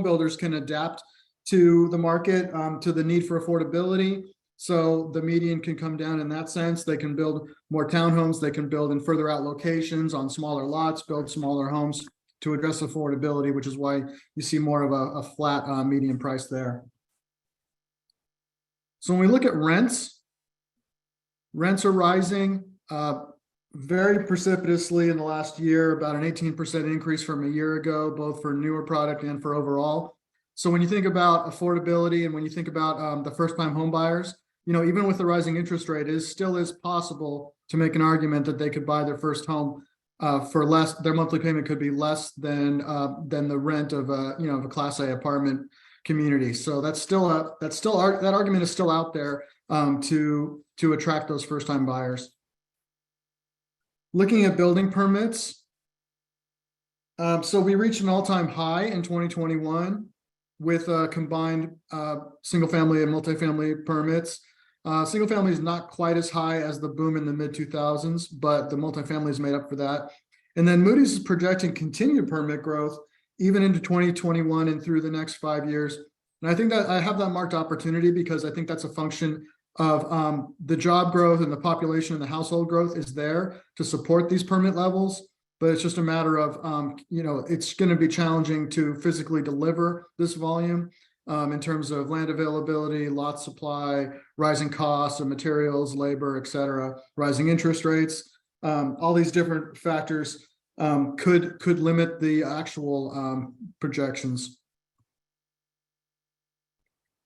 builders can adapt to the market, to the need for affordability. So the median can come down in that sense. They can build more townhomes. They can build in further out locations on smaller lots, build smaller homes to address affordability, which is why you see more of a flat median price there. So when we look at rents are rising very precipitously in the last year, about an 18% increase from a year ago, both for newer product and for overall. So when you think about affordability and when you think about the first-time home buyers, even with the rising interest rate, it still is possible to make an argument that they could buy their first home for less. Their monthly payment could be less than the rent of a Class A apartment community. So that argument is still out there to attract those first-time buyers. Looking at building permits, so we reached an all-time high in 2021 with combined single-family and multifamily permits. Single-family is not quite as high as the boom in the mid-2000s, but the multifamily is made up for that. And then Moody's is projecting continued permit growth even into 2021 and through the next 5 years. And I think that I have that marked opportunity because I think that's a function of the job growth and the population and the household growth is there to support these permit levels. But it's just a matter of, it's going to be challenging to physically deliver this volume in terms of land availability, lot supply, rising costs of materials, labor, et cetera, rising interest rates. All these different factors could limit the actual projections.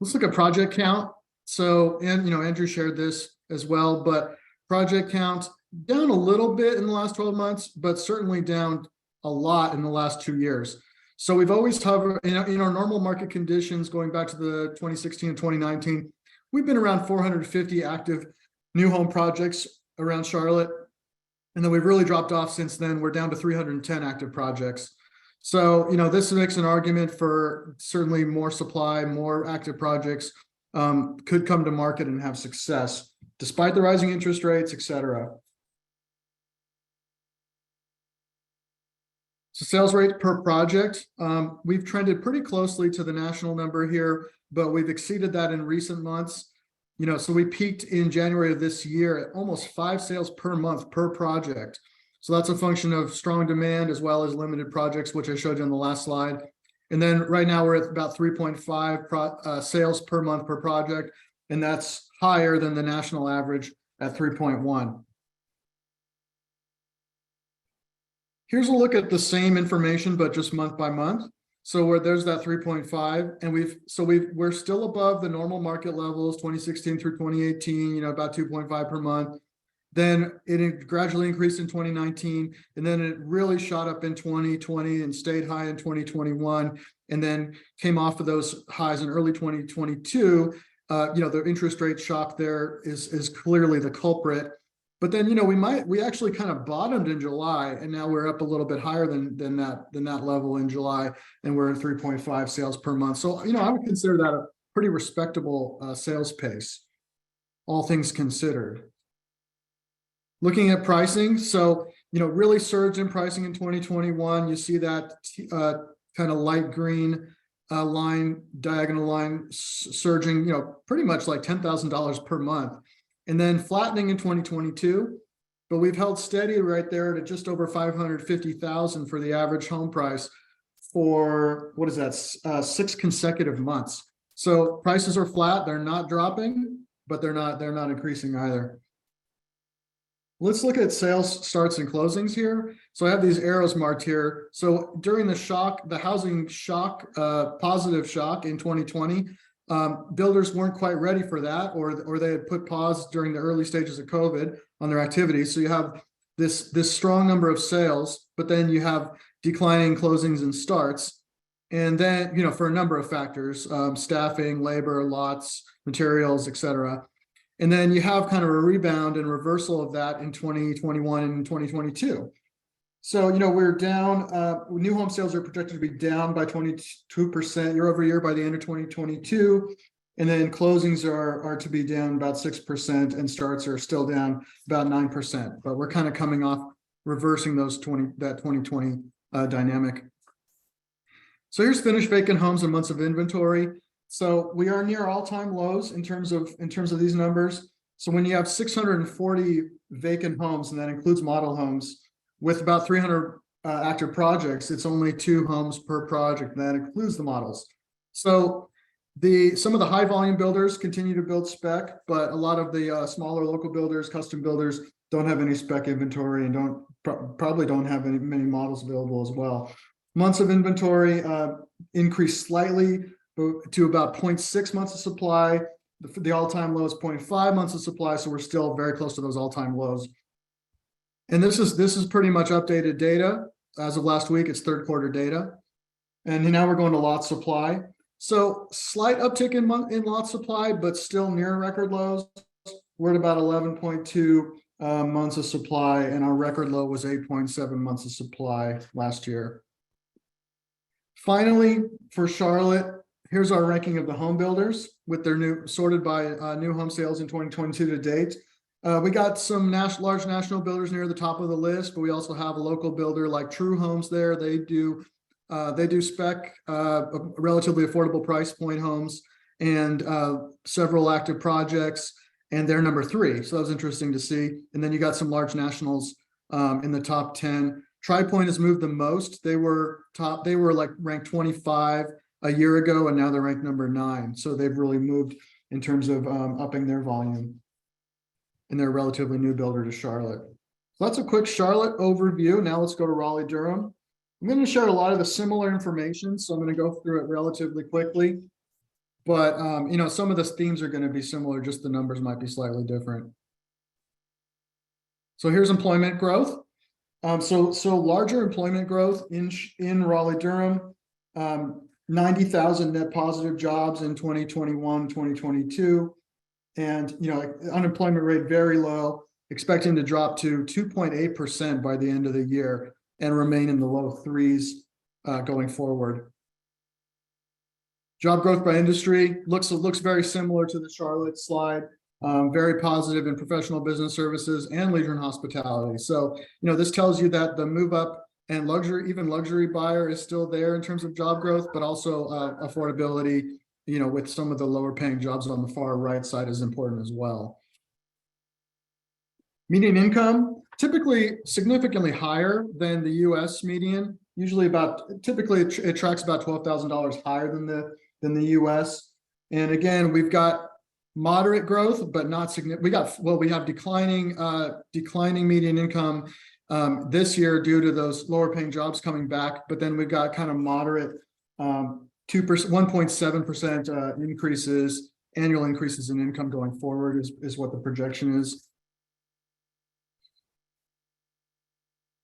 Let's look at project count. So, and Andrew shared this as well, but project count down a little bit in the last 12 months, but certainly down a lot in the last 2 years. So we've always hovered in our normal market conditions going back to the 2016 and 2019. We've been around 450 active new home projects around Charlotte. And then we've really dropped off since then. We're down to 310 active projects. So, this makes an argument for certainly more supply, more active projects could come to market and have success despite the rising interest rates, et cetera. So sales rate per project, we've trended pretty closely to the national number here, but we've exceeded that in recent months. So we peaked in January of this year at almost 5 sales per month per project. So that's a function of strong demand as well as limited projects, which I showed you on the last slide. And then right now we're at about 3.5 sales per month per project, and that's higher than the national average at 3.1. Here's a look at the same information, but just month by month. So there's that 3.5, and we're still above the normal market levels, 2016 through 2018, about 2.5 per month. Then it gradually increased in 2019, and then it really shot up in 2020 and stayed high in 2021, and then came off of those highs in early 2022. The interest rate shock there is clearly the culprit. But then, we actually kind of bottomed in July, and now we're up a little bit higher than that level in July, and we're at 3.5 sales per month. So, I would consider that a pretty respectable sales pace, all things considered. Looking at pricing, so, really surged in pricing in 2021. You see that kind of light green diagonal line surging, pretty much like $10,000 per month. And then flattening in 2022, but we've held steady right there at just over 550,000 for the average home price for, what is that, 6 consecutive months. So prices are flat, they're not dropping, but they're not increasing either. Let's look at sales starts and closings here. So I have these arrows marked here. So during the housing shock, positive shock in 2020, builders weren't quite ready for that, or they had put pause during the early stages of COVID on their activities. So you have this strong number of sales, but then you have declining closings and starts. And then, for a number of factors, staffing, labor, lots, materials, etc. And then you have kind of a rebound and reversal of that in 2021 and 2022. So, we're down, new home sales are projected to be down by 22% year over year by the end of 2022. And then closings are to be down about 6%, and starts are still down about 9%. But we're kind of coming off reversing that 2020 dynamic. So here's finished vacant homes and months of inventory. So we are near all-time lows in terms of these numbers. So when you have 640 vacant homes, and that includes model homes, with about 300 active projects, it's only 2 homes per project. That includes the models. So some of the high volume builders continue to build spec, but a lot of the smaller local builders, custom builders, don't have any spec inventory and probably don't have many models available as well. Months of inventory increased slightly to about 0.6 months of supply. The all-time low is 0.5 months of supply, so we're still very close to those all-time lows. And this is pretty much updated data. As of last week, it's third quarter data. And now we're going to lot supply. So slight uptick in lot supply, but still near record lows. We're at about 11.2 months of supply, and our record low was 8.7 months of supply last year. Finally, for Charlotte, here's our ranking of the home builders with their sorted by new home sales in 2022 to date. We got some large national builders near the top of the list, but we also have a local builder like True Homes there. They do spec, relatively affordable price point homes, and several active projects, and they're number 3. So that was interesting to see. And then you got some large nationals in the top 10. TriPoint has moved the most. They were like ranked 25 a year ago, and now they're ranked number 9. So they've really moved in terms of upping their volume. And they're a relatively new builder to Charlotte. So that's a quick Charlotte overview. Now let's go to Raleigh, Durham. I'm going to share a lot of the similar information, so I'm going to go through it relatively quickly. But some of the themes are going to be similar, just the numbers might be slightly different. So here's employment growth. So larger employment growth in Raleigh, Durham. 90,000 net positive jobs in 2021, 2022. And unemployment rate very low, expecting to drop to 2.8% by the end of the year and remain in the low 3s going forward. Job growth by industry looks very similar to the Charlotte slide. Very positive in professional business services and leisure and hospitality. So this tells you that the move up and luxury buyer is still there in terms of job growth, but also affordability, with some of the lower paying jobs on the far right side is important as well. Median income, typically significantly higher than the US median, typically it tracks about $12,000 higher than the US. And again, we've got moderate growth, but not significant. We have declining median income this year due to those lower paying jobs coming back, but then we've got kind of moderate 1.7% annual increases in income going forward is what the projection is.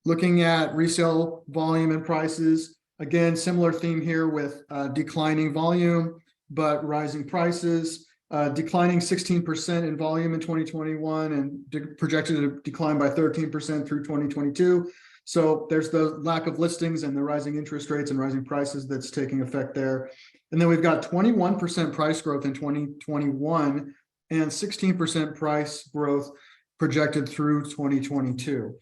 Looking at resale volume and prices, again, similar theme here with declining volume, but rising prices. declining 16% in volume in 2021 and projected to decline by 13% through 2022. So there's the lack of listings and the rising interest rates and rising prices that's taking effect there. And then we've got 21% price growth in 2021 and 16% price growth projected through 2022.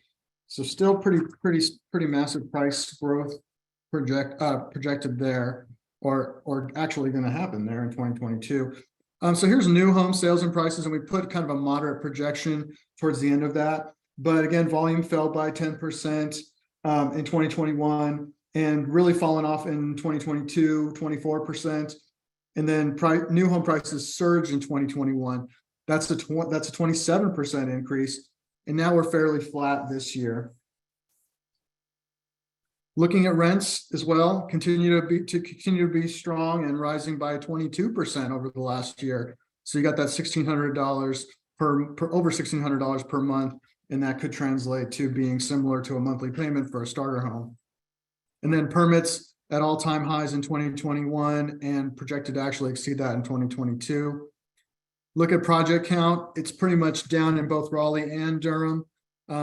So still pretty massive price growth projected there, or actually going to happen there in 2022. So here's new home sales and prices, and we put kind of a moderate projection towards the end of that. But again, volume fell by 10% in 2021 and really fallen off in 2022, 24%. And then new home prices surged in 2021. That's a 27% increase. And now we're fairly flat this year. Looking at rents as well, continue to be strong and rising by 22% over the last year. So you got that $1,600 per over $1,600 per month, and that could translate to being similar to a monthly payment for a starter home. And then permits at all-time highs in 2021 and projected to actually exceed that in 2022. Look at project count; it's pretty much down in both Raleigh and Durham.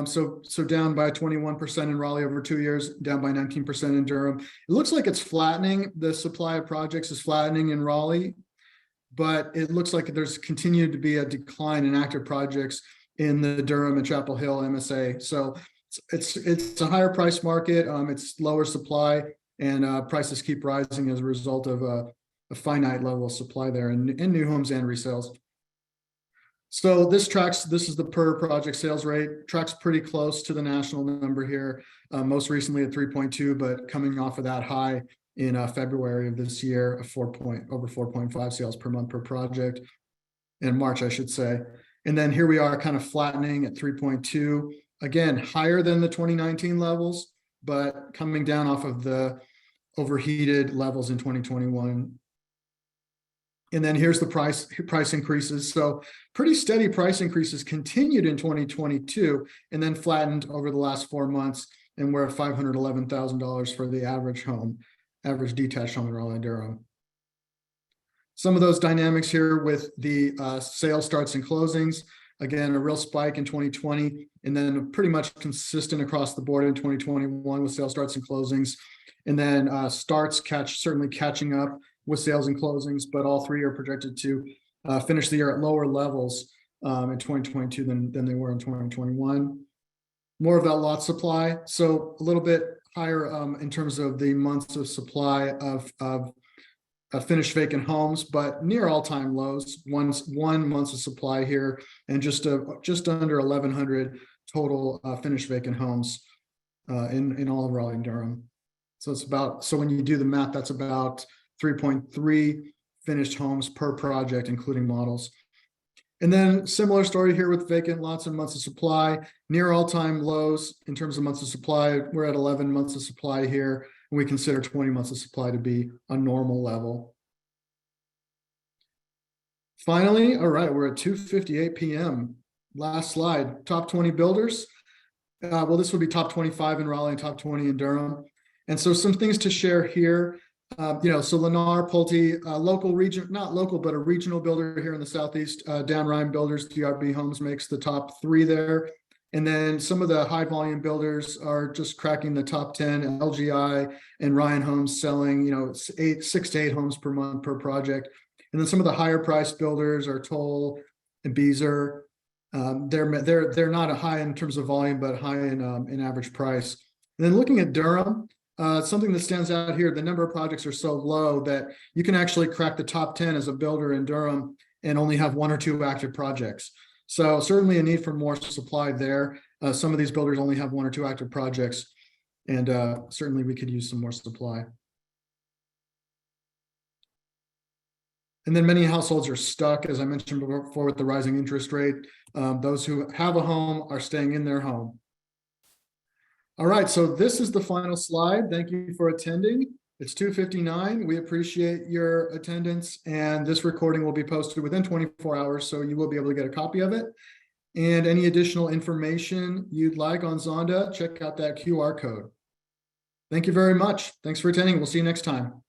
So down by 21% in Raleigh over 2 years, down by 19% in Durham. It looks like it's flattening. The supply of projects is flattening in Raleigh, but it looks like there's continued to be a decline in active projects in the Durham and Chapel Hill MSA. So it's a higher price market. It's lower supply, and prices keep rising as a result of a finite level of supply there in new homes and resales. So this is the per project sales rate, tracks pretty close to the national number here, most recently at 3.2, but coming off of that high in February of this year, over 4.5 sales per month per project, in March, I should say. And then here we are kind of flattening at 3.2, again, higher than the 2019 levels, but coming down off of the overheated levels in 2021. And then here's the price increases. So pretty steady price increases continued in 2022 and then flattened over the last 4 months. And we're at $511,000 for the average detached home in Raleigh and Durham. Some of those dynamics here with the sales starts and closings. Again, a real spike in 2020, and then pretty much consistent across the board in 2021 with sales starts and closings. And then starts certainly catching up with sales and closings, but all three are projected to finish the year at lower levels in 2022 than they were in 2021. More of that lot supply, so a little bit higher in terms of the months of supply of finished vacant homes, but near all-time lows. One month of supply here, and just under 1,100 total finished vacant homes in all of Raleigh and Durham. So when you do the math, that's about 3.3 finished homes per project, including models. And then similar story here with vacant lots and months of supply, near all-time lows in terms of months of supply. We're at 11 months of supply here, and we consider 20 months of supply to be a normal level. Finally, all right, we're at 2:58 p.m. Last slide, top 20 builders. Well, this would be top 25 in Raleigh and top 20 in Durham. And so some things to share here. So Lennar, Pulte, but a regional builder here in the Southeast, Down Rhyme Builders, DRB Homes makes the top 3 there. And then some of the high volume builders are just cracking the top 10, LGI and Ryan Homes selling, 6 to 8 homes per month per project. And then some of the higher price builders are Toll and Beazer. They're not a high in terms of volume, but high in average price. And then looking at Durham, something that stands out here, the number of projects are so low that you can actually crack the top 10 as a builder in Durham and only have 1 or 2 active projects. So certainly a need for more supply there. Some of these builders only have 1 or 2 active projects, and certainly we could use some more supply. And then many households are stuck, as I mentioned before, with the rising interest rate. Those who have a home are staying in their home. All right, so this is the final slide. Thank you for attending. It's 2:59. We appreciate your attendance, and this recording will be posted within 24 hours, so you will be able to get a copy of it. And any additional information you'd like on Zonda, check out that QR code. Thank you very much. Thanks for attending. We'll see you next time.